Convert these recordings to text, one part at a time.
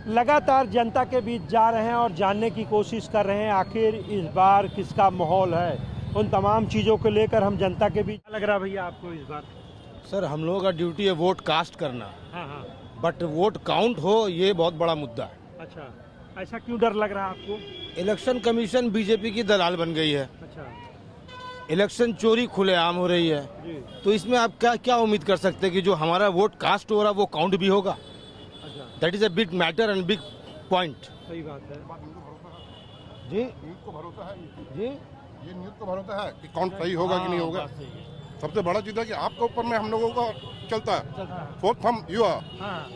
लगातार जनता के बीच जा रहे हैं और जानने की कोशिश कर रहे हैं आखिर इस बार किसका माहौल है। उन तमाम चीज़ों को लेकर हम जनता के बीच। लग रहा भैया आपको इस बार? सर हम लोगों का ड्यूटी है वोट कास्ट करना, हाँ, बट वोट काउंट हो ये बहुत बड़ा मुद्दा है। अच्छा, ऐसा क्यों डर लग रहा है आपको? इलेक्शन कमीशन बीजेपी की दलाल बन गई है। अच्छा इलेक्शन चोरी खुलेआम हो रही है, जी। तो इसमें आप क्या क्या उम्मीद कर सकते हैं कि जो हमारा वोट कास्ट हो रहा है वो काउंट भी होगा? अच्छा, that is a big matter and big point. सही बात है जी, न्यूज़ को भरोसा है जी, ये न्यूज़ को भरोसा है कि काउंट सही होगा कि नहीं होगा। सबसे बड़ा चीज़ है कि आपके ऊपर में हम लोगों का चलता है, फोर्थ हम यू आर। हाँ,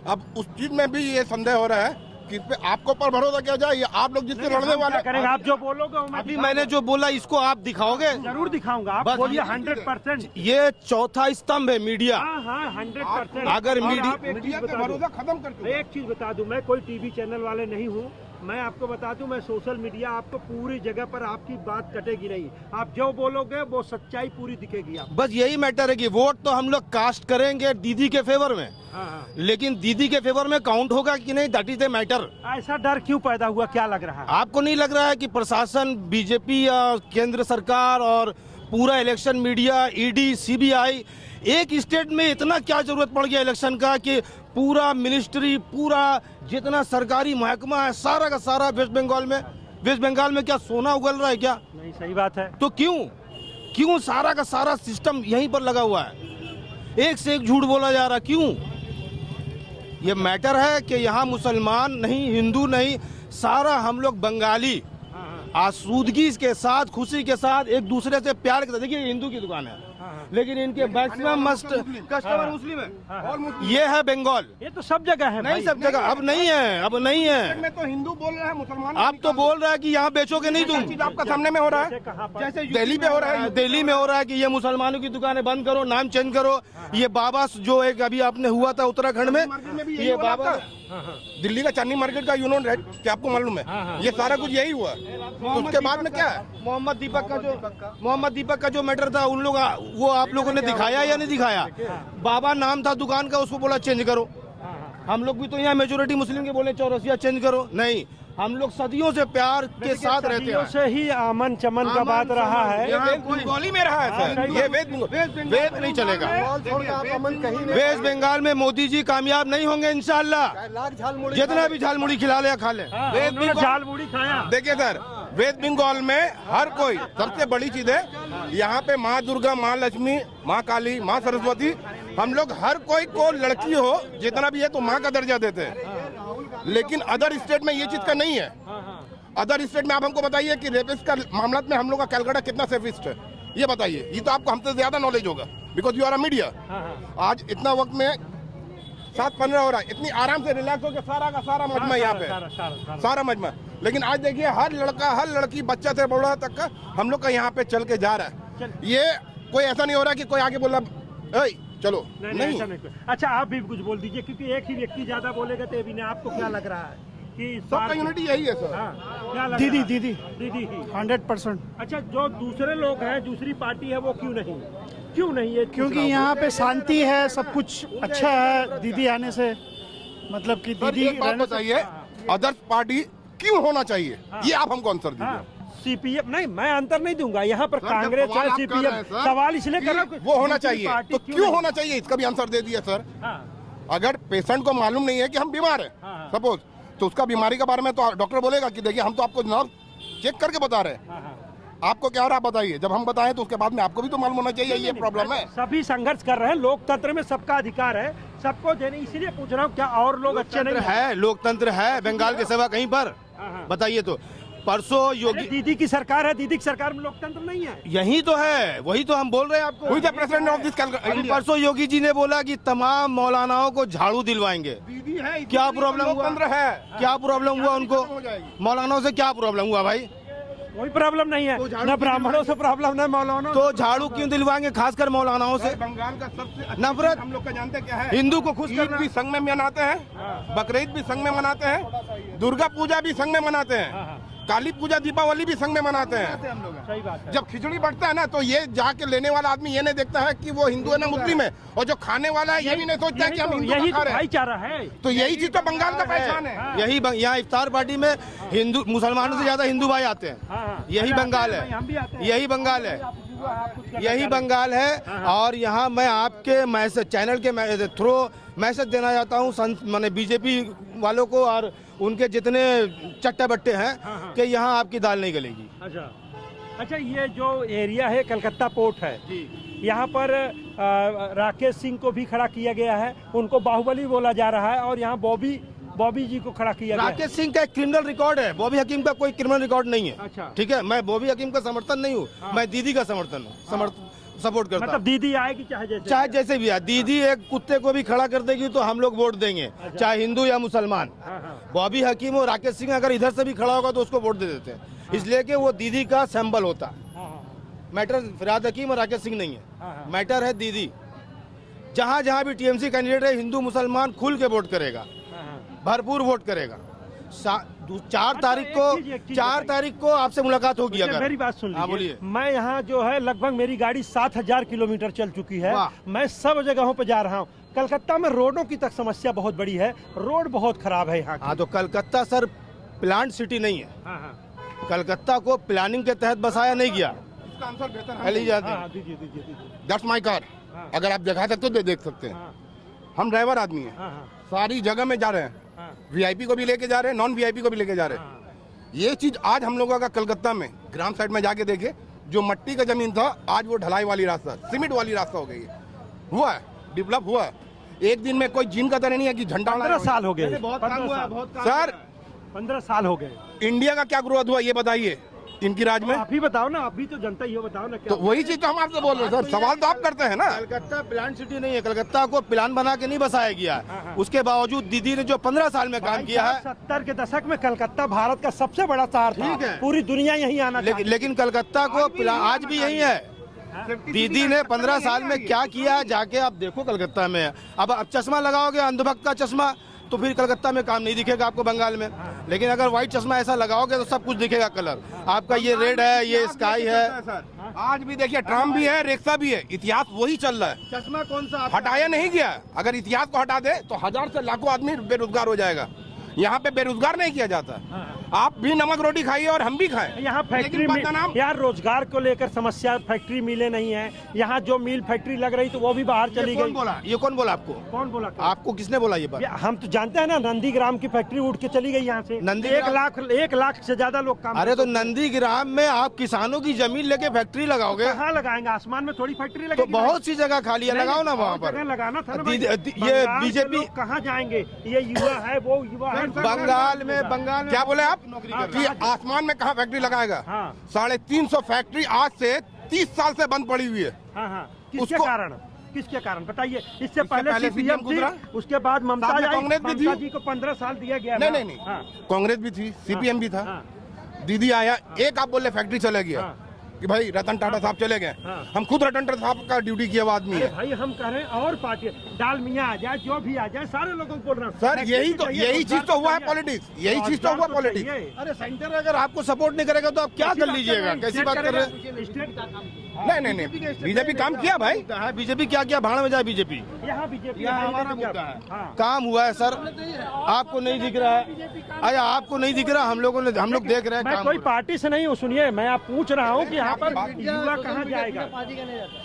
अब उस चीज़ में भी ये संदेह हो रहा है कि इस पे आपके ऊपर भरोसा किया जाए या आप लोग जिससे लड़ने वाले करेंगे। आप जो बोलोगे वो मैं अभी मैंने जो बोला इसको आप दिखाओगे? जरूर दिखाऊंगा। आप बस बोलिए ये 100%। ये चौथा स्तंभ है मीडिया। हाँ 100%। अगर और मीडिया- आप एक चीज मीडिया का बता दूं। भरोसा खत्म कर चुका है। एक चीज बता दूं, मैं कोई टीवी चैनल वाले नहीं हूँ। मैं आपको बता दूं, मैं सोशल मीडिया आपको पूरी जगह पर आपकी बात कटेगी नहीं। आप जो बोलोगे वो सच्चाई पूरी दिखेगी आप। बस यही मैटर है कि वोट तो हम लोग कास्ट करेंगे दीदी के फेवर में, हाँ, लेकिन दीदी के फेवर में काउंट होगा कि नहीं, दैट इज द मैटर। ऐसा डर क्यों पैदा हुआ, क्या लग रहा है? आपको नहीं लग रहा है कि प्रशासन, बीजेपी या केंद्र सरकार और पूरा इलेक्शन मीडिया, ईडी, सीबीआई, एक स्टेट में इतना क्या जरूरत पड़ गया इलेक्शन का कि पूरा मिनिस्ट्री, पूरा जितना सरकारी महकमा है सारा का सारा वेस्ट बंगाल में क्या सोना उगल रहा है क्या? नहीं, सही बात है। तो क्यों सारा का सारा सिस्टम यहीं पर लगा हुआ है? एक से एक झूठ बोला जा रहा, क्यों? ये मैटर है कि यहाँ मुसलमान नहीं, हिंदू नहीं, सारा हम लोग बंगाली आसूदगी के साथ, खुशी के साथ एक दूसरे से प्यार के साथ। देखिए हिंदू की दुकान है, लेकिन इनके मैक्सिमम कस्टमर मुस्लिम है। और मुस्लिम ये है बंगाल। ये तो सब जगह है नहीं, भाई। सब जगह अब नहीं है। में तो हिंदू बोल रहे हैं, मुसलमान आप तो बोल रहा है कि यहाँ बेचोगे नहीं तुम। चीज आपका सामने में हो रहा है। कहाँ पर? जैसे दिल्ली में हो रहा है। दिल्ली में हो रहा है कि ये मुसलमानों की दुकानें बंद करो, नाम चेंज करो। ये बाबा जो एक अभी आपने हुआ था उत्तराखंड मार्केट में भी में, यही ये हुआ बाबा था। दिल्ली का चांदनी मार्केट का यूनियन रेट क्या आपको मालूम है? ये सारा कुछ यही हुआ। तो उसके बाद में क्या है? मोहम्मद दीपक का जो मैटर था, उन लोग वो आप लोगों ने दिखाया या नहीं दिखाया? बाबा नाम था दुकान का, उसको बोला चेंज करो। हम लोग भी तो यहाँ मेजोरिटी मुस्लिम के बोले चौरसिया चेंज करो, नहीं, हम लोग सदियों से प्यार के साथ रहते सदियों हैं। से ही अमन चमन का बात रहा है। यहाँ बंगाली में रहा है सर, ये वेद नहीं चलेगा। वेस्ट बंगाल में मोदी जी कामयाब नहीं होंगे इंशाल्लाह। जितना भी झाल मुड़ी खिला ले खा ले। झाल मुड़ी खाया। देखिए सर, वेस्ट बंगाल में हर कोई, सबसे बड़ी चीज है यहाँ पे माँ दुर्गा, माँ लक्ष्मी, माँ काली, माँ सरस्वती, हम लोग हर कोई को लड़की हो जितना भी है तो माँ का दर्जा देते हैं। लेकिन अदर स्टेट में ये चीज का नहीं है। अदर स्टेट में आप हमको बताइए कि रेपिस्ट का मामला में हम लोग का कैलकाटा कितना सेफिस्ट है, ये बताइए। ये तो आपको हमसे ज्यादा नॉलेज होगा, because you are a media. आज इतना वक्त में 7:15 हो रहा है, इतनी आराम से रिलैक्स होकर सारा का सारा मजमा यहाँ पे, सारा मजमा। लेकिन आज देखिए हर लड़का, हर लड़की, बच्चा से बड़ा तक का हम लोग का यहाँ पे चल के जा रहा है। ये कोई ऐसा नहीं हो रहा कि कोई आगे बोला चलो, नहीं। अच्छा, आप भी कुछ बोल दीजिए, क्योंकि एक ही व्यक्ति ज्यादा बोलेगा तो भी नहीं। आपको क्या लग रहा है कि सबका यूनिटी यही है सर? क्या लग दीदी रहा है? दीदी दीदी ही 100%। अच्छा, जो दूसरे लोग हैं, दूसरी पार्टी है, वो क्यों नहीं है? क्योंकि यहाँ पे शांति है, सब कुछ अच्छा है दीदी आने से। मतलब कि सर दीदी एक बात बताइए, अदर्स पार्टी क्यों होना चाहिए, ये आप हमको आंसर दीजिए। सीपीएम नहीं, मैं अंतर नहीं दूंगा। यहाँ पर सर, कांग्रेस सवाल है, आप कर रहे सीपीएम। हैं, सर, सवाल इसलिए कर रहा हूं कि वो होना दूसरी चाहिए, पार्टी तो क्यों होना चाहिए इसका भी आंसर दे दिया सर। अगर पेशेंट को मालूम नहीं है कि हम बीमार हैं, सपोज, तो उसका बीमारी के बारे में तो डॉक्टर बोलेगा कि देखिए हम तो आपको जनाब चेक करके बता रहे हैं, आपको क्या हो रहा है बताइए। जब हम बताएं तो उसके बाद में आपको भी तो मालूम होना चाहिए ये प्रॉब्लम है। सभी संघर्ष कर रहे हैं, लोकतंत्र में सबका अधिकार है, सबको देने। इसीलिए पूछ रहा हूँ, क्या और लोग अच्छे नहीं है? लोकतंत्र है बंगाल के सिवा कहीं पर? बताइए तो। परसों योगी, दीदी की सरकार है, दीदी की सरकार में लोकतंत्र नहीं है। यही तो है, वही तो हम बोल रहे हैं आपको। Who is the president of this अभी परसों योगी जी ने बोला कि तमाम मौलानाओं को झाड़ू दिलवाएंगे। दीदी है, क्या प्रॉब्लम हुआ? है, क्या प्रॉब्लम हुआ उनको? मौलानाओं से क्या प्रॉब्लम हुआ भाई? कोई प्रॉब्लम नहीं है, न ब्राह्मणों से प्रॉब्लम, न मौलानों। तो झाड़ू क्यों दिलवाएंगे, खासकर मौलानाओं से? बंगाल का सबसे नफरत हम लोग का जानते क्या है? हिंदू को खुश ईद करना। भी संघ में मनाते हैं, बकरीद भी संघ में मनाते हैं, दुर्गा पूजा भी संघ में मनाते हैं। काली पूजा दीपावली भी संग में मनाते हैं। सही बात है। जब खिचड़ी बढ़ता है ना तो ये जाके लेने वाला आदमी ये नहीं देखता है कि वो हिंदू है ना मुस्लिम है, और जो खाने वाला है ये भी नहीं सोचता है कि हम हिंदू यही खा तो रहे हैं। भाईचारा है। तो यही चीज तो बंगाल का पहचान है। यही यहाँ इफ्तार पार्टी में हिंदू मुसलमानों से ज्यादा हिंदू भाई आते हैं। हाँ। यही बंगाल है, हम भी आते हैं। यही बंगाल है, आप कुछ करना यही चाह रहे हैं। बंगाल है। और यहाँ मैं आपके मैसेज चैनल के थ्रू मैसेज देना चाहता हूँ मैंने बीजेपी वालों को और उनके जितने चट्टे बट्टे हैं कि यहाँ आपकी दाल नहीं गलेगी। अच्छा, ये जो एरिया है कलकत्ता पोर्ट है, यहाँ पर राकेश सिंह को भी खड़ा किया गया है, उनको बाहुबली बोला जा रहा है, और यहाँ बॉबी जी को खड़ा किया गया है। राकेश सिंह का एक क्रिमिनल रिकॉर्ड है, बॉबी हकीम का कोई क्रिमिनल रिकॉर्ड नहीं है। अच्छा। ठीक है, मैं बॉबी हकीम का समर्थन नहीं हूँ, मैं दीदी का सपोर्ट करता मतलब हूँ। दीदी आएगी चाहे जैसे भी आए, दीदी एक कुत्ते को भी खड़ा कर देगी तो हम लोग वोट देंगे, चाहे हिंदू या मुसलमान। बॉबी हकीम और राकेश सिंह अगर इधर से भी खड़ा होगा तो उसको वोट दे देते हैं, इसलिए कि वो दीदी का सिंबल होता है। मैटर फिराद हकीम और राकेश सिंह नहीं है, मैटर है दीदी। जहाँ जहाँ भी टीएमसी कैंडिडेट है, हिंदू मुसलमान खुल के वोट करेगा, भरपूर वोट करेगा। 4 तारीख को आपसे मुलाकात होगी। अगर मेरी बात सुन लीजिए, बोलिए। मैं यहाँ जो है लगभग मेरी गाड़ी 7000 किलोमीटर चल चुकी है। वाह। मैं सब जगहों पे जा रहा हूँ। कलकत्ता में रोडों की तक समस्या बहुत बड़ी है, रोड बहुत खराब है यहाँ की। हाँ, तो कलकत्ता सर प्लांट सिटी नहीं है। कलकत्ता को प्लानिंग के तहत बसाया नहीं गया। इसका आंसर बेहतर है। दीजिए। That's my car. अगर आप दिखा सकते हो तो देख सकते हैं। हम ड्राइवर आदमी हैं, सारी जगह में जा रहे हैं, वीआईपी को भी लेके जा रहे हैं, नॉन वीआईपी को भी लेके जा रहे हैं। ये चीज आज हम लोगों का कलकत्ता में ग्राम साइड में जाके देखे, जो मट्टी का जमीन था आज वो ढलाई वाली रास्ता, सीमेंट वाली रास्ता हो गई है। हुआ है, डेवलप हुआ है। एक दिन में कोई जिन का तरह नहीं है कि झंडा 15 साल हो गए। सर 15 साल हो गए। इंडिया का क्या ग्रोथ हुआ ये बताइए इनकी राज में। आप ही बताओ ना, आप भी तो जनता ही हो, बताओ ना तो क्या। वही चीज तो हम आपसे बोल रहे हैं सर, सवाल तो आप करते हैं ना। कलकत्ता प्लान सिटी नहीं है, कलकत्ता को प्लान बना के नहीं बसाया गया है। उसके बावजूद दीदी ने जो 15 साल में काम किया है। 70 के दशक में कलकत्ता भारत का सबसे बड़ा शहर था। ठीक है। पूरी दुनिया यहीं आना चाहती। लेकिन कलकत्ता को आज भी यही है। दीदी ने 15 साल में क्या किया जाके आप देखो कलकत्ता में। अब चश्मा लगाओगे अंधभक्त का चश्मा तो फिर कलकत्ता में काम नहीं दिखेगा आपको बंगाल में। लेकिन अगर व्हाइट चश्मा ऐसा लगाओगे तो सब कुछ दिखेगा कलर आपका। ये रेड है, ये स्काई है। आज भी देखिए ट्राम भी है, रिक्शा भी है, इतिहास वही चल रहा है। चश्मा कौन सा हटाया नहीं गया। अगर इतिहास को हटा दे तो 1000 से लाखों आदमी बेरोजगार हो जाएगा। यहाँ पे बेरोजगार नहीं किया जाता। आप भी नमक रोटी खाइए और हम भी खाएं। यहाँ फैक्ट्री में यार रोजगार को लेकर समस्या, फैक्ट्री मिले नहीं है। यहाँ जो मिल फैक्ट्री लग रही तो वो भी बाहर चली गई। ये कौन बोला आपको? कौन बोला? आपको किसने बोला ये बात? हम तो जानते हैं ना, नंदीग्राम की फैक्ट्री उठ के चली गई यहाँ से। 1 लाख से ज्यादा लोग काम। अरे तो नंदीग्राम में आप किसानों की जमीन लेके फैक्ट्री लगाओगे? कहाँ लगाएंगे? आसमान में थोड़ी फैक्ट्री लगेगी। तो बहुत सी जगह खाली है, लगाओ ना वहाँ पर। लगाना था ना। ये बीजेपी कहाँ जाएंगे? ये युवा है, वो युवा है। बंगाल में क्या बोले आप कि आसमान में कहाँ फैक्ट्री लगाएगा? 350 फैक्ट्री आज से 30 साल से बंद पड़ी हुई है। किसके कारण? किसके कारण बताइए? इससे पहले सीपीएम थी, उसके बाद ममता जी को 15 साल दिया गया। नहीं, कांग्रेस भी थी, सीपीएम भी था। दीदी आया, एक आप बोले फैक्ट्री चले गया कि भाई रतन टाटा साहब चले गए। हम खुद रतन टाटा साहब का ड्यूटी किया हुआ आदमी है। भाई हम कह रहे हैं और पार्टी डाल मियाँ आ जाए, जो भी आ जाए, सारे लोगों को बोल रहे हैं सर यही चीज तो हुआ है पॉलिटिक्स। यही चीज तो हुआ पॉलिटिक्स। अरे सेंटर अगर आपको सपोर्ट नहीं करेगा तो आप क्या कर लीजिएगा? कैसी बात कर रहे हैं? नहीं, बीजेपी काम किया भाई। बीजेपी क्या किया? भाड़ में जाए बीजेपी। यहाँ बीजेपी हमारा मुद्दा है। काम हुआ है सर, आपको नहीं दिख रहा है? अरे आपको नहीं दिख रहा, हम लोग देख रहे हैं। मैं कोई पार्टी से नहीं हूँ, सुनिए, मैं आप पूछ रहा हूँ कि यहाँ पर युवा कहाँ जाएगा?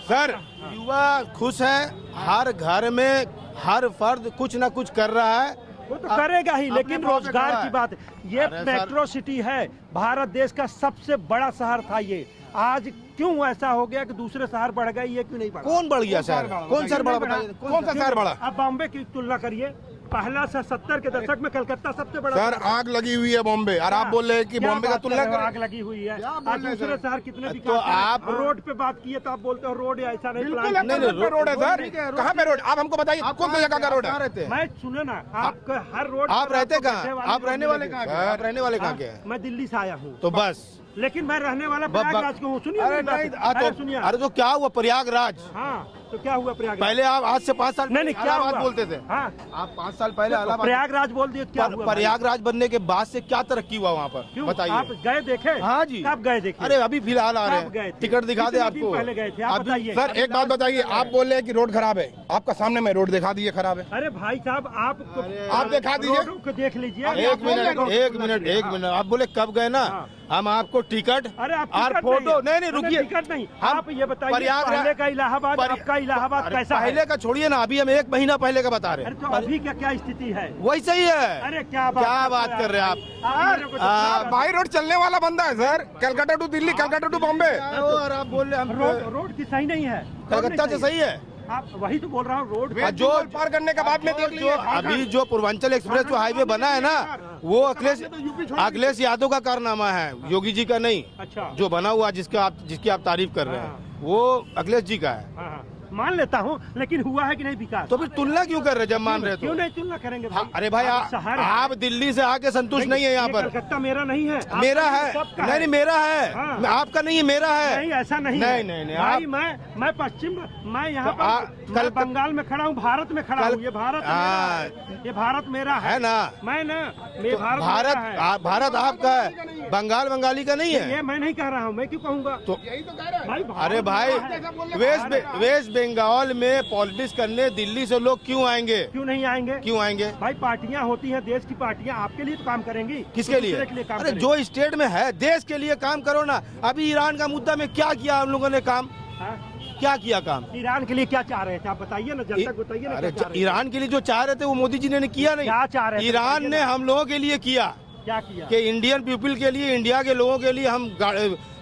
सर युवा खुश है, हर घर में हर फर्द कुछ ना कुछ कर रहा है। वो तो करेगा ही, लेकिन रोजगार की बात है। ये मेट्रो सिटी है, भारत देश का सबसे बड़ा शहर था ये। आज क्यों ऐसा हो गया कि दूसरे शहर बढ़ गए, ये क्यों नहीं बढ़ा? कौन बढ़ गया शहर? कौन शहर बढ़ा? कौन सा शहर बढ़ा? अब बॉम्बे की तुलना करिए, पहला से 70 के दशक में कलकत्ता सबसे बड़ा। सर आग लगी हुई है बॉम्बे, और आप बोल रहे हैं कि बॉम्बे का तुलना कर। आग लगी हुई है। आज दूसरे शहर कितने तो आप रोड पे बात किए तो आप बोलते हो रोड ऐसा नहीं। बिल्कुल रोड है सर। कहाँ पे रोड? आप हमको बताइए कौन सी जगह का रोड है? मैं सुने ना, आपका हर रोड। आप रहते कहाँ? आप रहने वाले कहाँ? आप रहने वाले कहाँ के हैं? मैं दिल्ली से आया हूँ। तो बस, लेकिन मैं रहने वाला प्रयागराज का हूँ। सुनिए, अरे तो क्या हुआ प्रयागराज? हाँ, तो क्या हुआ प्रयागराज? पहले आप आज से 5 साल नहीं क्या इलाहाबाद हुआ? बोलते थे। हाँ आप 5 साल पहले इलाहाबाद प्रयागराज बोल दिए, क्या हुआ? प्रयागराज बनने के बाद से क्या तरक्की हुआ वहाँ पर, क्यों? बताइए। आप गए देखे? हाँ जी। कब गए देखे? अरे अभी फिलहाल आ रहे कब गए हैं, थे? टिकट दिखा दे कितने दिन आपको। पहले गए थे, आप अभी- बताइए। सर एक बात बताइए, आप बोल रहे हैं कि रोड खराब है, आपका सामने में रोड दिखा दिए खराब है। अरे भाई साहब आप दिखा दीजिए। रोडों को देख लीजिए। एक मिनट आप बोले कब गए ना, हाँ। हम आपको टिकट अरे आप और टिकट फोटो नहीं, नहीं रुकिए, टिकट नहीं, हम आप ये बताइए प्रयागराज- पहले का इलाहाबाद आपका इलाहाबाद अरे कैसा है? पहले का छोड़िए ना, अभी हम 1 महीना पहले का बता रहे अरे हैं। तो अभी क्या क्या स्थिति है? वैसे ही है। अरे क्या बात कर रहे हैं आप? मेरे को तो बाई रोड चलने वाला बंदा है sir, Calcutta to Delhi, Calcutta to Bombay. और आप बोल रहे हैं रोड की सही नहीं है। कलकत्ता से सही है। आप वही तो बोल रहा हूँ, रोड जो पार करने के बाद में देख जो लीजिए। अभी जो पूर्वांचल एक्सप्रेस जो हाईवे बना है ना, वो अखिलेश यादव का कारनामा है, योगी जी का नहीं। अच्छा जो बना हुआ जिसकी आप तारीफ कर रहे हैं, वो अखिलेश जी का है। हाँ, हाँ, मान लेता हूँ, लेकिन हुआ है कि नहीं विकास? तो फिर तुलना क्यों कर रहे जब मान रहे क्यों तो? नहीं तुलना करेंगे भाई? अरे भाई शहर है। आप दिल्ली से आके संतुष्ट नहीं है यहाँ ये पर। कलकत्ता मेरा नहीं है, आपका मेरा नहीं, है। सबका नहीं मेरा है। हाँ। आपका नहीं है, मेरा है। नहीं ऐसा नहीं नहीं, है। नहीं, नहीं, भाई आप- मैं पश्चिम, मैं यहाँ तो पर मैं बंगाल में खड़ा हूँ, भारत में खड़ा हूँ। ये भारत मेरा है। ये भारत मेरा है ना? मैं ना मैं भारत भारत मेरा है। भारत आपका है, बंगाल बंगाली का नहीं है। ये मैं नहीं कह रहा हूँ, मैं क्यों कहूँगा? तो भाई अरे भाई वेस्ट बंगाल में पॉलिटिक्स करने दिल्ली से लोग क्यों आएंगे? क्यों नहीं आएंगे? क्यों आएंगे? भाई पार्टियां होती हैं, देश की पार्टियां आपके लिए तो काम करेंगी। किसके तो लिए? दूसरे के लिए काम अरे करेंगी। जो स्टेट में है देश के लिए काम करो ना। अभी ईरान का मुद्दा में क्या किया हम लोगों ने काम? हाँ? क्या किया काम? ईरान के लिए क्या चाह रहे थे आप बताइए ना, जब तक बताइए ना अरे क्या चाह रहे थे? ईरान के लिए जो चाह रहे थे वो मोदी जी ने किया नहीं। क्या चाह रहे थे? ईरान बताइए ने ना। हम लोगों के लिए किया क्या किया? कि इंडियन पीपल के लिए, इंडिया के लोगों के लिए हम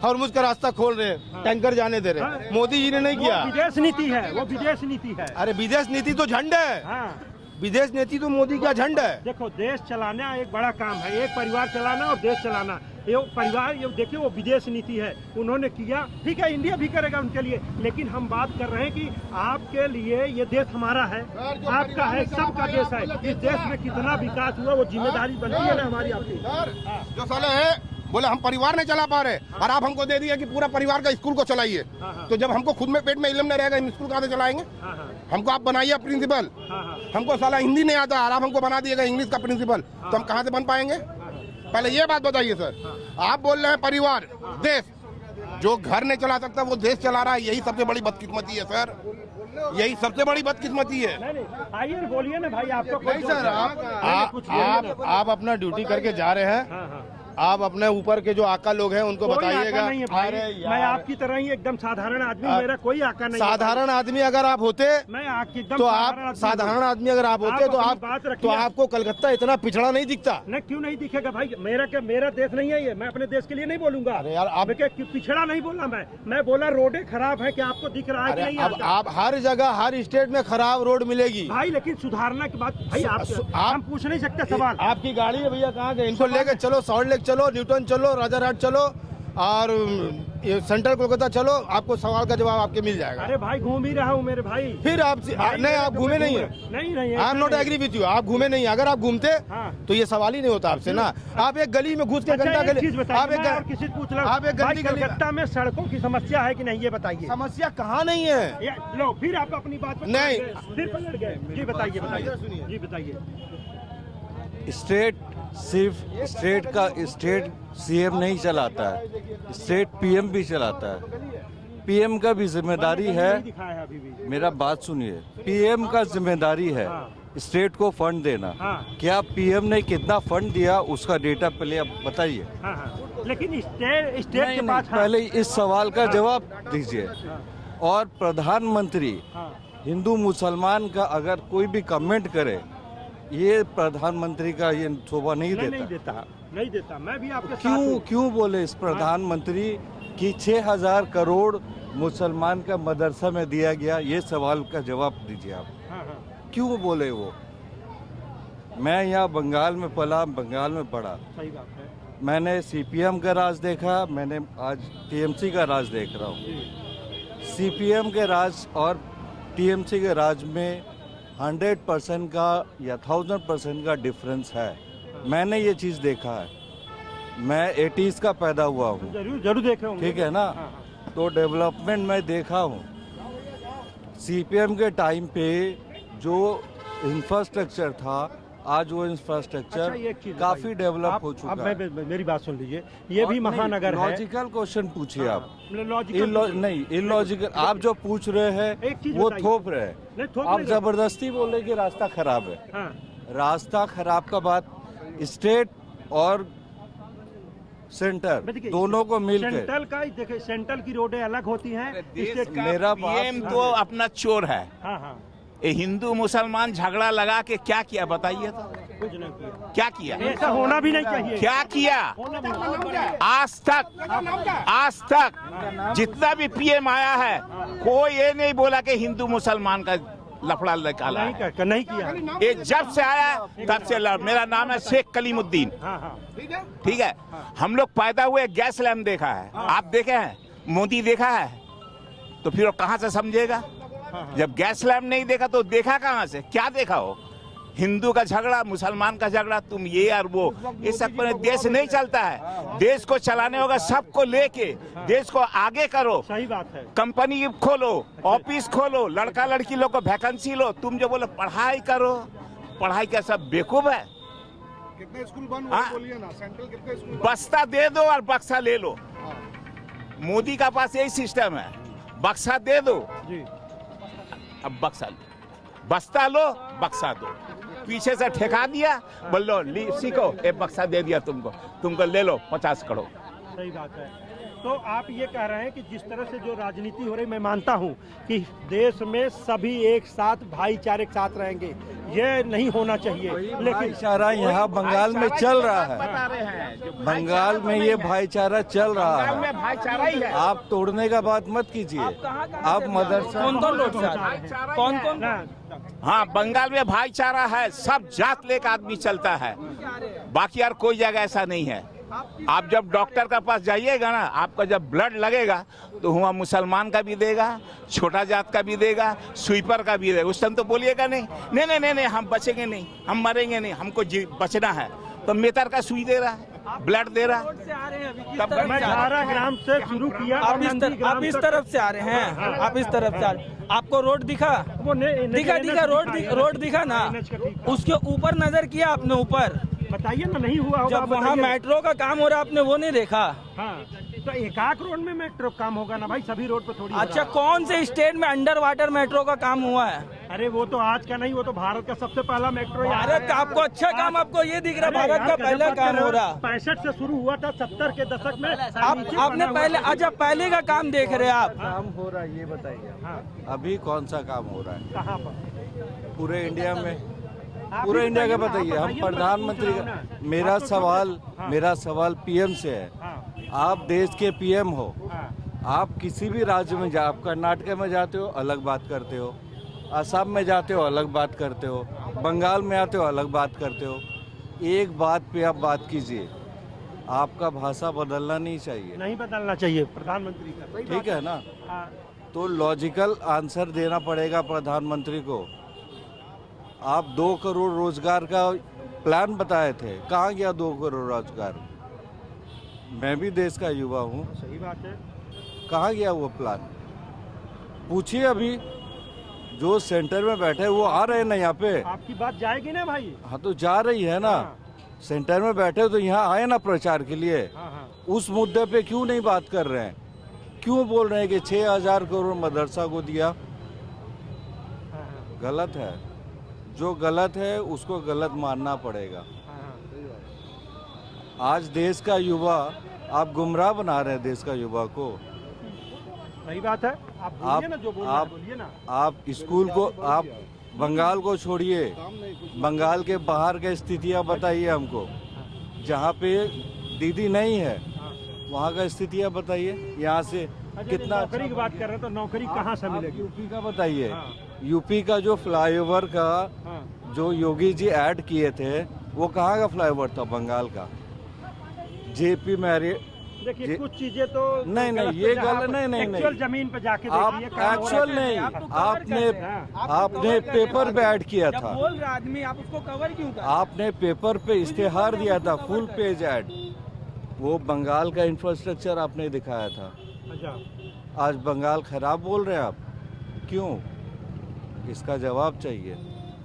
हॉर्मुज का रास्ता खोल रहे हैं, टैंकर जाने दे रहे हैं। हाँ। मोदी जी ने नहीं वो किया। विदेश नीति है, वो विदेश नीति है। अरे विदेश नीति तो झंड है। हाँ विदेश नीति तो मोदी का झंड है। देखो, देश चलाना एक बड़ा काम है, एक परिवार चलाना और देश चलाना। ये परिवार, ये देखिए वो विदेश नीति है, उन्होंने किया, ठीक है, इंडिया भी करेगा उनके लिए। लेकिन हम बात कर रहे हैं कि आपके लिए ये देश हमारा है, आपका है, सबका देश है। इस देश में कितना विकास हुआ वो जिम्मेदारी बनती है ना हमारी, आपकी। जो साले है बोले हम परिवार नहीं चला पा रहे, और आप हमको दे दिया कि पूरा परिवार का स्कूल को चलाइए। हाँ, हाँ। तो जब हमको खुद में पेट में इल्म नहीं रहेगा, हम स्कूल कहाँ से चलाएंगे? हाँ, हाँ, हमको आप बनाइए प्रिंसिपल। हाँ, हाँ। हमको साला हिंदी नहीं आता और आप हमको बना दिएगा इंग्लिश का प्रिंसिपल, तो हम कहाँ से बन पाएंगे? पहले ये बात बताइए सर। आप बोल रहे हैं परिवार, देश। जो घर नहीं चला सकता वो देश चला रहा है, यही सबसे बड़ी बदकिस्मती है सर, यही सबसे बड़ी बदकिस्मती है। नहीं आइए बोलिए ना भाई, आपका कोई नहीं दोष सर, है? कुछ बोलिए ना। आप अपना ड्यूटी करके जा रहे हैं। हाँ, हाँ। आप अपने ऊपर के जो आका लोग हैं उनको कोई बताइएगा। आका नहीं है भाई, अरे मैं यार, आपकी तरह ही एकदम साधारण आदमी, मेरा कोई आका नहीं है। साधारण आदमी अगर आप होते मैं आपकी एकदम तो साधारण आप आदमी साधारण हूँ। आदमी अगर आप होते आप तो अपनी आप बात रखिए। तो आपको कलकत्ता इतना पिछड़ा नहीं दिखता। नहीं क्यों नहीं दिखेगा भाई, मेरा देश नहीं है ये, मैं अपने देश के लिए नहीं बोलूंगा। अरे यार, आप- मैं क्या पिछड़ा नहीं बोला, मैं बोला रोडे खराब है, क्या आपको दिख रहा है कि अरे नहीं? अब आता? आप हर जगह हर स्टेट में खराब रोड मिलेगी। भाई लेकिन सुधारना की बात भाई, आप- हम पूछ नहीं सकते सवाल। आपकी गाड़ी है भैया, कहाँ गए? इनको लेके चलो, सॉल्ट लेक चलो, न्यूटन चलो, राजारहाट चलो और ये सेंट्रल कोलकाता चलो, आपको सवाल का जवाब आपके मिल जाएगा। अरे भाई घूम ही रहा हूँ मेरे भाई। फिर आप नहीं, आप घूमे नहीं है। नहीं I am not agree with you. आप घूमे नहीं, अगर आप घूमते हाँ। तो ये सवाल ही नहीं होता आपसे ना। आप एक गली में घुस के अच्छा, गंदा एक गली, चीज बताइए, आप मैं और किसी से पूछ रहा हूँ, आप एक भाई गंदी गली, कलकत्ता में सड़कों की समस्या है कि नहीं, ये बताइए। समस्या कहाँ नहीं है? लो फिर आप अपनी बात पर नहीं। पलट गए, फिर पलट गए। जी बताइए, जी बताइए। स्टेट सिर्फ स्टेट सीएम नहीं चलाता है, स्टेट पीएम भी चलाता है। पीएम का भी जिम्मेदारी है, नहीं दिखाया है अभी भी। मेरा बात सुनिए, पीएम का जिम्मेदारी है स्टेट को फंड देना। हाँ। क्या पीएम ने कितना फंड दिया उसका डेटा पहले आप बताइए। हाँ, हाँ। लेकिन स्टेट के नहीं, पास हाँ। पहले इस सवाल का जवाब दीजिए। और प्रधानमंत्री हाँ। हिंदू मुसलमान का अगर कोई भी कमेंट करे, ये प्रधानमंत्री का ये शोभा नहीं नहीं देता। नहीं देता, मैं भी आपके साथ क्यों हूँ। क्यों बोले इस प्रधानमंत्री कि 6000 करोड़ मुसलमान का मदरसा में दिया गया, ये सवाल का जवाब दीजिए आप। हाँ, हाँ। क्यों बोले वो? मैं यहाँ बंगाल में पला, बंगाल में पढ़ा, सही बात है। मैंने सीपीएम का राज देखा, मैंने आज टीएमसी का राज देख रहा हूँ। सीपीएम के राज और टीएमसी के राज में 100% का या 1000% का डिफरेंस है। मैंने ये चीज़ देखा है। मैं 80s का पैदा हुआ हूँ, जरूर देखे होंगे। ठीक है ना? हाँ, हाँ। तो डेवलपमेंट मैं देखा हूँ। सीपीएम के टाइम पे जो इंफ्रास्ट्रक्चर था, आज वो इंफ्रास्ट्रक्चर अच्छा, एक चीज़ काफी बताइए। डेवलप आप- हो अब चुका है। मेरी बात सुन लीजिए, ये भी महानगर है। लॉजिकल क्वेश्चन पूछिए आप। लॉजिकल नहीं, इलॉजिकल आप जो पूछ रहे एक हैं चीज़ वो बताइए। थोप रहे नहीं, हैं। थोप आप नहीं। जबरदस्ती बोल रहे हैं कि रास्ता खराब है। हाँ, रास्ता खराब का बात स्टेट और सेंटर देखिए, दोनों को मिलकर सेंट्रल का देखिए, सेंट्रल की रोडें अलग होती हैं, स्टेट का। मेरा पीएम बात तो अपना चोर है। हाँ हाँ, ये हिंदू मुसलमान झगड़ा लगा के क्या किया बताइए तो? कुछ नहीं किया। क्या किया? ऐसा होना भी नहीं चाहिए। क्या किया? होना भी नहीं। आज तक जितना भी पीएम आया है, कोई ये नहीं बोला कि हिंदू मुसलमान का लफड़ा निकाला है। नहीं किया। ये जब से आया तब से मेरा नाम है शेख कलीमुद्दीन। हाँ हाँ, ठीक है, हम लोग पैदा हुए गैस लैम्प देखा है, आप देखे हैं? मोदी देखा है? तो फिर वो कहाँ से समझेगा? जब गैस लैम्प नहीं देखा तो देखा कहाँ से? क्या देखा हो? हिंदू का झगड़ा, मुसलमान का झगड़ा, तुम ये और वो, ये सब पर देश नहीं चलता है। देश को चलाने होगा सबको लेके, देश को आगे करो। सही बात है। कंपनी खोलो, ऑफिस खोलो, लड़का लड़की लोग को वैकेंसी लो। तुम जो बोलो पढ़ाई करो, पढ़ाई क्या सब बेवकूफ है? कितने स्कूल बंद हाँ? बोलिए ना, सेंट्रल कितने स्कूल? बस्ता दे दो और बक्सा ले लो। मोदी का पास यही सिस्टम है, बक्सा दे दो, जी, अब बक्सा लो, बस्ता लो, बक्सा दो। पीछे से ठेका दिया, बोल लो सीखो, एक बक्सा दे दिया तुमको ले लो 50 करोड़। सही बात है। तो आप ये कह रहे हैं कि जिस तरह से जो राजनीति हो रही, मैं मानता हूं कि देश में सभी एक साथ भाईचारे के साथ रहेंगे, ये नहीं होना चाहिए। लेकिन भाईचारा यहाँ बंगाल में चल रहा है। बता रहे हैं जो बंगाल में ये भाईचारा चल रहा बंगाल में है। भाईचारा ही है। आप तोड़ने का बात मत कीजिए। आप मदरसा कौन लोग कौन हाँ, बंगाल में भाईचारा है, सब जात लेकर आदमी चलता है। बाकी यार कोई जगह ऐसा नहीं है। आप जब डॉक्टर का पास जाइएगा ना, आपका जब ब्लड लगेगा तो हुआ मुसलमान का भी देगा, छोटा जात का भी देगा, स्वीपर का भी देगा। उस टाइम तो बोलिएगा नहीं नहीं नहीं नहीं नहीं, हम बचेंगे नहीं, हम मरेंगे नहीं, हमको बचना है। तो मेतर का सुई दे रहा है, ब्लड दे रहा है। तब मैं 18 ग्राम से शुरू किया। आप इस तरफ से आ रहे हैं, आप इस तरफ से आ रहे हैं। आपको रोड दिखा? वो दिखा रोड दिखा ना? उसके ऊपर नजर किया आपने? ऊपर बताइए ना, नहीं हुआ होगा। जब वहाँ मेट्रो का काम हो रहा है आपने वो नहीं देखा? हाँ, तो एकाक रोड में मेट्रो काम होगा ना भाई, सभी रोड पे थोड़ी हो अच्छा, रहा है। कौन से स्टेट में अंडर वाटर मेट्रो का काम हुआ है? अरे वो तो आज का नहीं, वो तो भारत का सबसे पहला मेट्रो यहाँ भारत है। का आपको अच्छा काम, आपको ये दिख रहा है अरे भारत यार, का गजब पहला बात काम कर हो रहे रहा? 65 से शुरू हुआ था, 70 के दशक में आपने पहले, अच्छा पहले का काम देख रहे हैं आप? काम हो रहा है ये बताइए। हाँ, अभी कौन सा काम हो रहा है कहाँ पर? पूरे इंडिया में? आप पूरे ही इंडिया का बताइए ना, बताइए। आप हम बताइए, प्रधानमंत्री मैं पूछ रहा का, हूँ ना। मेरा आप तो सवाल हाँ। मेरा सवाल पीएम से है। हाँ, आप देश के पीएम हो, हाँ, आप किसी भी राज्य में आप कर्नाटक में जाते हो अलग बात करते हो, असम में जाते हो अलग बात करते हो, बंगाल में आते हो अलग बात करते हो। एक बात पे आप बात कीजिए, आपका भाषा बदलना नहीं चाहिए, नहीं बदलना चाहिए प्रधानमंत्री का। सही बात ठीक है ना? हाँ, तो लॉजिकल आंसर देना पड़ेगा प्रधानमंत्री को। आप 2 करोड़ रोजगार का प्लान बताए थे, कहाँ गया 2 करोड़ रोजगार? मैं भी देश का युवा हूँ, सही बात है। कहाँ गया वो प्लान? पूछिए। अभी जो सेंटर में बैठे हैं, वो आ रहे हैं ना यहाँ पे? आपकी बात जाएगी ना भाई? हाँ, तो जा रही है ना। हाँ। सेंटर में बैठे हो तो यहाँ आए ना प्रचार के लिए। हाँ, हाँ, उस मुद्दे पे क्यों नहीं बात कर रहे हैं? क्यों बोल रहे हैं कि 6000 करोड़ मदरसा को दिया? हाँ, हाँ, गलत है। जो गलत है उसको गलत मानना पड़ेगा। हाँ, हाँ, सही बात। आज देश का युवा, आप गुमराह बना रहे हैं देश का युवा को। सही बात है। आप बोलिए ना, जो बोलना है, बोलिए ना। आप स्कूल को, आप बंगाल को छोड़िए, बंगाल के बाहर की स्थितियाँ बताइए हमको। जहाँ पे दीदी नहीं है वहाँ का स्थितियाँ बताइए। यहाँ से अच्छा, कितना नौकरी की बात कर रहे हैं तो नौकरी कहाँ से आप मिलेगी? यूपी का बताइए। हाँ। यूपी का जो फ्लाईओवर का हाँ, जो योगी जी ऐड किए थे, वो कहाँ का फ्लाईओवर था? बंगाल का। जेपी मैरी देखिए ये- कुछ चीजें तो नहीं, गलत ये जहाँ गलत- पर नहीं, नहीं, एक्चुअल नहीं। जमीन पे जाके आप देखिए काम हो रहा एक्चुअल है। नहीं, आप तो कवर आपने करते हैं। आपने पेपर पे ऐड किया जब था। बोल रहा आदमी, आप उसको कवर क्यों कर? आपने पेपर पे इश्तेहार दिया था, फुल पेज ऐड। वो बंगाल का इंफ्रास्ट्रक्चर आपने दिखाया था। अच्छा, आज बंगाल खराब बोल रहे हैं आप, क्यों? इसका जवाब चाहिए।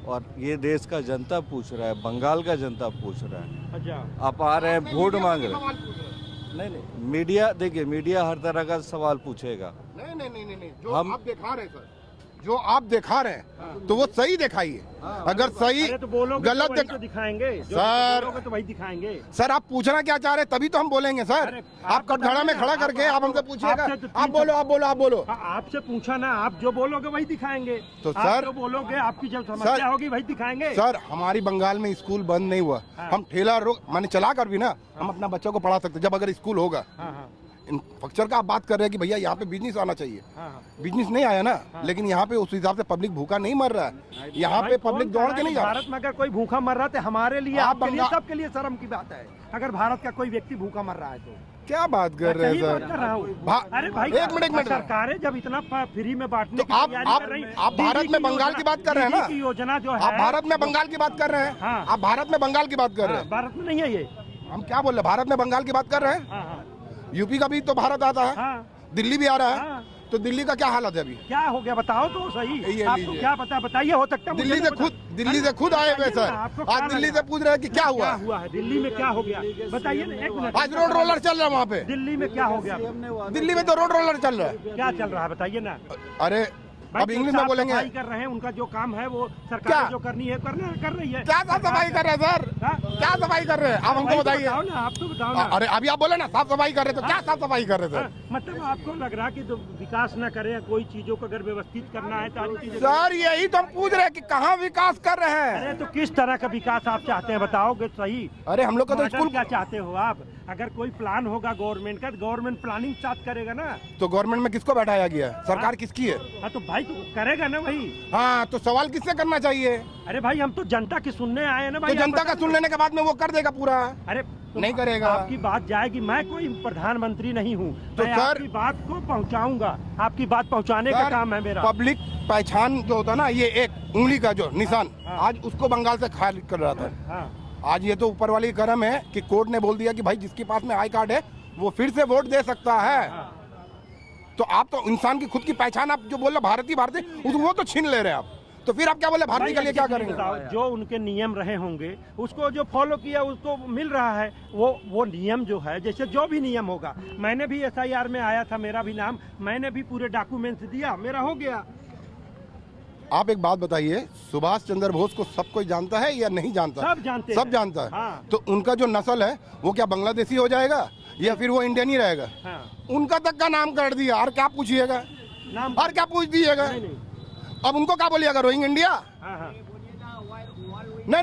और ये देश का जनता पूछ रहा है, बंगाल का जनता पूछ रहा है। अच्छा, आप आ रहे हैं वोट मांग रहे हैं। नहीं, मीडिया देखिए, मीडिया हर तरह का सवाल पूछेगा। नहीं, जो आप दिखा रहे हैं सर, जो आप दिखा रहे हैं तो वो सही दिखाइए। अगर सही अरे तो बोलोगे गलत तो वही तो दिखाएंगे जो सर। बोलोगे तो वही दिखाएंगे। सर आप पूछना क्या चाह रहे हैं तभी तो हम बोलेंगे सर। अरे, आप कटघरा में खड़ा करके आप हमसे पूछिएगा, आपसे तो आप बोलो आप बोलो आप बोलो। हाँ, आपसे पूछा ना, आप जो बोलोगे वही दिखाएंगे। तो आप सर- जो बोलोगे, आपकी जब समस्या होगी वही दिखाएंगे। सर हमारी बंगाल में स्कूल बंद नहीं हुआ, हम ठेला माने चला कर भी ना हम अपना बच्चों को पढ़ा सकते जब अगर स्कूल होगा। हाँ हाँ इंफ्रास्ट्रक्चर का आप बात कर रहे हैं कि भैया यहाँ पे बिजनेस आना चाहिए, हाँ। बिजनेस नहीं आया ना, लेकिन यहाँ पे उस हिसाब से पब्लिक भूखा नहीं मर रहा है। यहाँ पे पब्लिक दौड़ के नहीं जा रहा। भारत में अगर कोई भूखा मर रहा है तो हमारे लिए, आप आपके लिए, बंगाल- सबके लिए शर्म की बात है। अगर भारत का कोई व्यक्ति भूखा मर रहा है तो क्या बात कर रहे हैं सही बात सर? कर रहा हूँ। अरे भाई, एक मिनट सरकारें जब इतना फ्री में बांटने तो की आप तैयारी कर रही हैं, आप भारत दीदी में की बंगाल योजना- की बात कर रहे हैं दीदी ना? की योजना जो है, आप भारत में बंगाल की बात कर रहे हैं। हाँ। आप भारत में बंगाल की बात कर रहे हाँ, हैं। भारत में नहीं है ये। हम क्या बोल रहे हैं, भारत में बंगाल की बात कर रहे हैं। हाँ हाँ यूपी का भी तो भारत आता है, हाँ, दिल्ली भी आ रहा है। हाँ। तो दिल्ली का क्या हालत है अभी? क्या हो गया बताओ तो सही। ये आपको लीजिए। क्या पता, बताइए। हो सकता है मुझे दिल्ली नहीं से पता। खुद आए हुए बताइए ना, सर। आपको क्या आज दिल्ली लगा? से पूछ रहे हैं कि क्या हुआ क्या है? हुआ है दिल्ली में, क्या हो गया बताइए ना, एक मिनट। आज रोड रोलर चल रहा है वहाँ पे। दिल्ली में क्या हो गया, दिल्ली में तो रोड रोलर चल रहा है। क्या चल रहा है बताइए ना। अरे भाई, अब जो इंग्लिश में साफ बोलेंगे। सफाई कर रहे हैं, उनका जो काम है वो क्या? सरकार जो करनी है कर रही है। क्या साफ सफाई कर रहे हैं सर? हाँ? क्या सफाई कर रहे हैं आप हमको भाई, तो बताइए। बताओ ना, आप तो बताओ ना। अरे अभी आप बोले ना साफ सफाई कर रहे थे, तो क्या साफ सफाई कर रहे थे? हाँ, मतलब आपको लग रहा है कि तो विकास न करे, कोई चीजों को अगर व्यवस्थित करना है सारी चीजें। सर यही तो हम पूछ रहे हैं कि कहाँ विकास कर रहे हैं। अरे तो किस तरह का विकास आप चाहते हैं बताओगे सही। अरे हम लोग का तो मॉडल स्कूल, क्या चाहते हो आप? अगर कोई प्लान होगा गवर्नमेंट का, गवर्नमेंट प्लानिंग साथ करेगा ना। तो गवर्नमेंट में किसको बैठाया गया है? सरकार किसकी है? हाँ तो भाई तो करेगा ना वही। हाँ तो सवाल किससे करना चाहिए? अरे भाई हम तो जनता की सुनने आए हैं ना तो भाई। जनता का सुन लेने के बाद में वो कर देगा पूरा। अरे नहीं करेगा। आपकी बात जाएगी। मैं कोई प्रधानमंत्री नहीं हूँ, तो मैं सर- आपकी बात को पहुँचाऊंगा। आपकी बात पहुँचाने का सर, काम है मेरा। पब्लिक पहचान जो होता है ना, ये एक उंगली का जो निशान, हाँ। आज उसको बंगाल से खारिज कर रहा था। हाँ आज ये तो ऊपर वाली करम है कि कोर्ट ने बोल दिया कि भाई जिसके पास में आई कार्ड है वो फिर से वोट दे सकता है। तो आप तो इंसान की खुद की पहचान, आप जो बोल रहे भारतीय वो तो छीन ले रहे हैं आप। तो फिर आप क्या बोले भारतीय के लिए क्या करेंगे? बताओ, जो उनके नियम रहे होंगे उसको जो फॉलो किया उसको मिल रहा है। वो नियम जो है, जैसे जो भी नियम होगा, मैंने भी SIR में आया था, मेरा भी नाम, मैंने भी पूरे डॉक्यूमेंट्स दिया, मेरा हो गया। आप एक बात बताइए, सुभाष चंद्र बोस को सब कोई जानता है या नहीं जानता? सब जानते सब हैं। जानता है। हाँ। तो उनका जो नस्ल है वो क्या बांग्लादेशी हो जाएगा या फिर वो इंडियन ही रहेगा? हाँ। उनका तक का नाम कर दिया, और क्या पूछिएगा, नाम और क्या पूछ दीजिएगा? नहीं। अब उनको क्या बोलिएगा, रोहिंग इंडिया? हाँ हाँ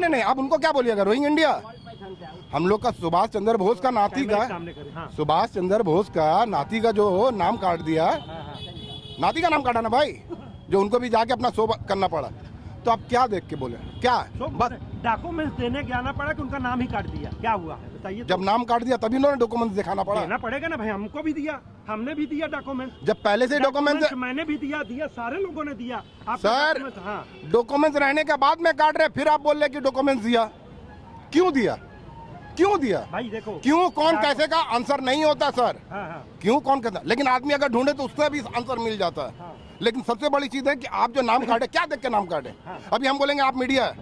नहीं, अब उनको क्या बोलिएगा, रोहिंग इंडिया? हम लोग का सुभाष चंद्र बोस का नाती कैमरे का, के सामने करे। हाँ सुभाष चंद्र बोस का नाती का जो नाम काट दिया, हाँ हाँ। नाती का नाम काटा ना भाई, जो उनको भी जाके अपना शो करना पड़ा। तो आप क्या देख के बोले, क्या तो बस डॉक्यूमेंट्स देने के आना पड़ा कि उनका नाम ही काट दिया, क्या हुआ है बताइए। जब नाम काट दिया तभी उन्होंने डॉक्यूमेंट्स दिखाना पड़ा। देना पड़ेगा ना भाई, हमको भी दिया, हमने भी दिया डॉक्यूमेंट्स। जब पहले से डॉक्यूमेंट्स, मैंने भी दिया, सारे लोगों ने दिया। आपके सर document- हाँ डॉक्यूमेंट्स रहने के बाद में काट रहे, फिर आप बोल रहे कि डॉक्यूमेंट्स दिया। क्यों दिया, क्यों दिया? भाई देखो, क्यों, कौन कैसे का आंसर नहीं होता सर। हाँ हाँ क्यों, कौन कहता, लेकिन आदमी अगर ढूंढे तो उससे भी आंसर मिल जाता है। हाँ। लेकिन सबसे बड़ी चीज है कि आप जो नाम काटे, क्या देख के नाम काटे? हाँ। अभी हम बोलेंगे आप मीडिया है,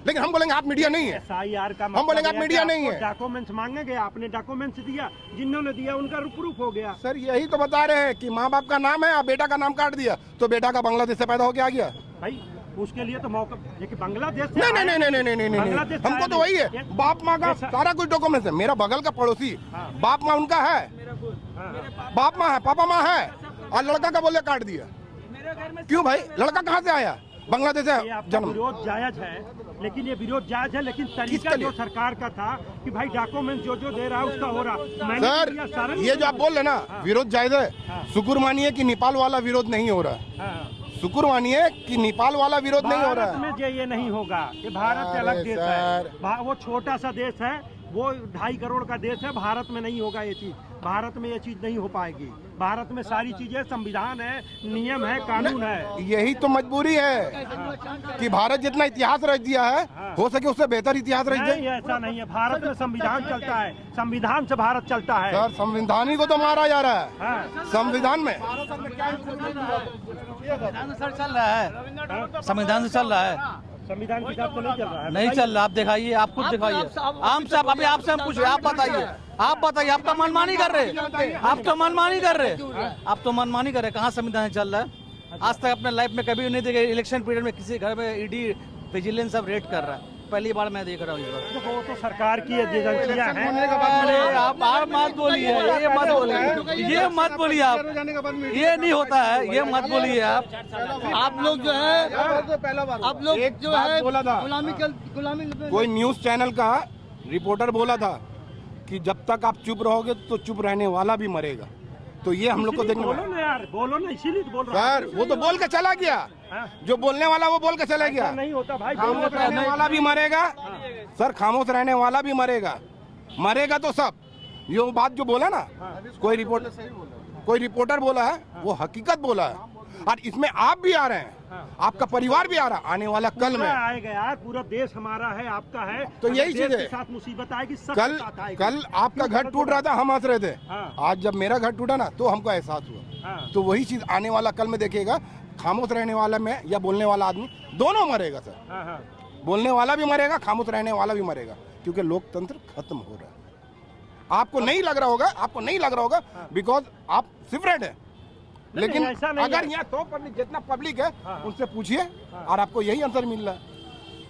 लेकिन हम बोलेंगे आप मीडिया नहीं है। SIR का हम बोलेंगे आप मीडिया नहीं है। डॉक्यूमेंट्स मांगेंगे, आपने डॉक्यूमेंट्स दिया, जिन्होंने दिया उनका प्रूफ हो गया। सर यही तो बता रहे हैं कि माँ बाप का नाम है, आप बेटा का नाम काट दिया, तो बेटा का बांग्लादेश से पैदा होके आ गया। भाई उसके लिए तो मौका, देखिए बांग्लादेश से नहीं आया नहीं नहीं नहीं नहीं नहीं नहीं, बांग्लादेश से हमको आया तो वही है, नहीं। बाप माँ का ऐसा- सारा कुछ डॉक्यूमेंट है। मेरा बगल का पड़ोसी, हाँ। बाप माँ उनका है, हाँ, हाँ। बाप माँ है, पापा माँ है, और लड़का का बोले काट दिया। क्यों भाई, लड़का कहाँ से आया? बांग्लादेश ये से आपका जन्म। विरोध जायज है, लेकिन ये विरोध जायज है, लेकिन तरीका किसके लिए? जो सरकार का था कि भाई डॉक्यूमेंट जो दे रहा है उसका हो रहा। मैंने सर दिया, सारे ये जो आप बोल रहे ना, हाँ। विरोध जायज हाँ। है। शुक्र मानिए कि नेपाल वाला विरोध नहीं हो रहा है। हाँ, शुक्र मानिए कि नेपाल वाला विरोध नहीं हो रहा भारत है। में ये नहीं होगा, ये भारत अरे अलग देश है। सर। वो छोटा सा देश है, वो 2.5 करोड़ का देश है। भारत में नहीं होगा ये चीज, भारत में ये चीज नहीं हो पाएगी। भारत में सारी चीजें, संविधान है, नियम है, कानून है। यही तो मजबूरी है कि भारत जितना इतिहास रच दिया है, हो सके उससे बेहतर इतिहास रच नहीं, दे। ऐसा नहीं है। भारत में संविधान चलता है, संविधान से भारत चलता है। सर संविधान ही को तो मारा जा रहा है, हाँ। संविधान में। संविधान से चल रहा है, संविधान से चल रहा है, संविधान के हिसाब से नहीं चल रहा है। नहीं चल रहा। आप दिखाइए, आप खुद दिखाइए। आम से अभी आपसे हम पूछ रहे, आप बताइए, आप तो मनमानी कर रहे, आप तो मनमानी कर रहे, आप तो मनमानी कर रहे। कहाँ संविधान चल रहा है? आज तक अपने लाइफ में कभी नहीं देखे। इलेक्शन पीरियड में किसी घर में ईडी विजिलेंस सब रेड कर रहा है, पहली बार मैं देख रहा हूँ इस बार। वो तो सरकार की एजेंसियां हैं। अरे आप मत बोलिए, ये मत बोलिए, ये मत बोलिए, आप ये नहीं होता है, ये मत बोलिए आप लोग जो है, आप लोग जो है बोला था, गुलामी कोई न्यूज चैनल का रिपोर्टर बोला था कि जब तक आप चुप रहोगे तो चुप रहने वाला भी मरेगा। तो ये हम लोग को देखने बोलो ना यार, बोलो ना, इसीलिए तो बोल रहा सर, वो तो बोल के चला गया, जो बोलने वाला वो बोल के चला गया। नहीं होता भाई, खामोश रहने वाला भी मरेगा सर, खामोश रहने वाला भी मरेगा, मरेगा तो सब। ये बात जो बोला ना, कोई रिपोर्टर बोला है, वो हकीकत बोला है। और इसमें आप भी आ रहे हैं, आपका परिवार भी आ रहा है, आने वाला कल में आएगा यार, पूरा देश हमारा है, आपका है। तो यही चीज है, साथ मुसीबत आएगी, कल आपका घर टूट रहा था, हम हंस रहे थे। आज जब मेरा घर टूटा ना, तो हमको एहसास हुआ। तो वही चीज आने वाला कल में देखेगा, खामोश रहने वाला में या बोलने वाला आदमी दोनों मरेगा सर। बोलने वाला भी मरेगा, खामोश रहने वाला भी मरेगा, क्योंकि लोकतंत्र खत्म हो रहा है। आपको नहीं लग रहा होगा, बिकॉज आप सिफरेट है, लेकिन अगर यहाँ तो जितना पब्लिक है उनसे पूछिए और आपको यही आंसर मिल रहा है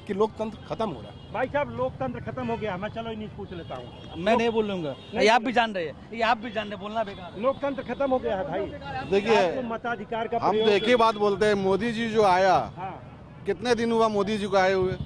कि लोकतंत्र खत्म हो रहा है। भाई साहब, लोकतंत्र खत्म हो गया। मैं चलो इन्हीं से पूछ लेता हूँ। मैं नहीं बोलूंगा, ये आप भी जान रहे हैं, ये आप भी जान रहे, बोलना बेकार। लोकतंत्र खत्म हो गया है भाई। देखिए, आपको मताधिकार का हम तो एक ही बात बोलते हैं, मोदी जी जो आया, कितने दिन हुआ मोदी जी को आए हुए?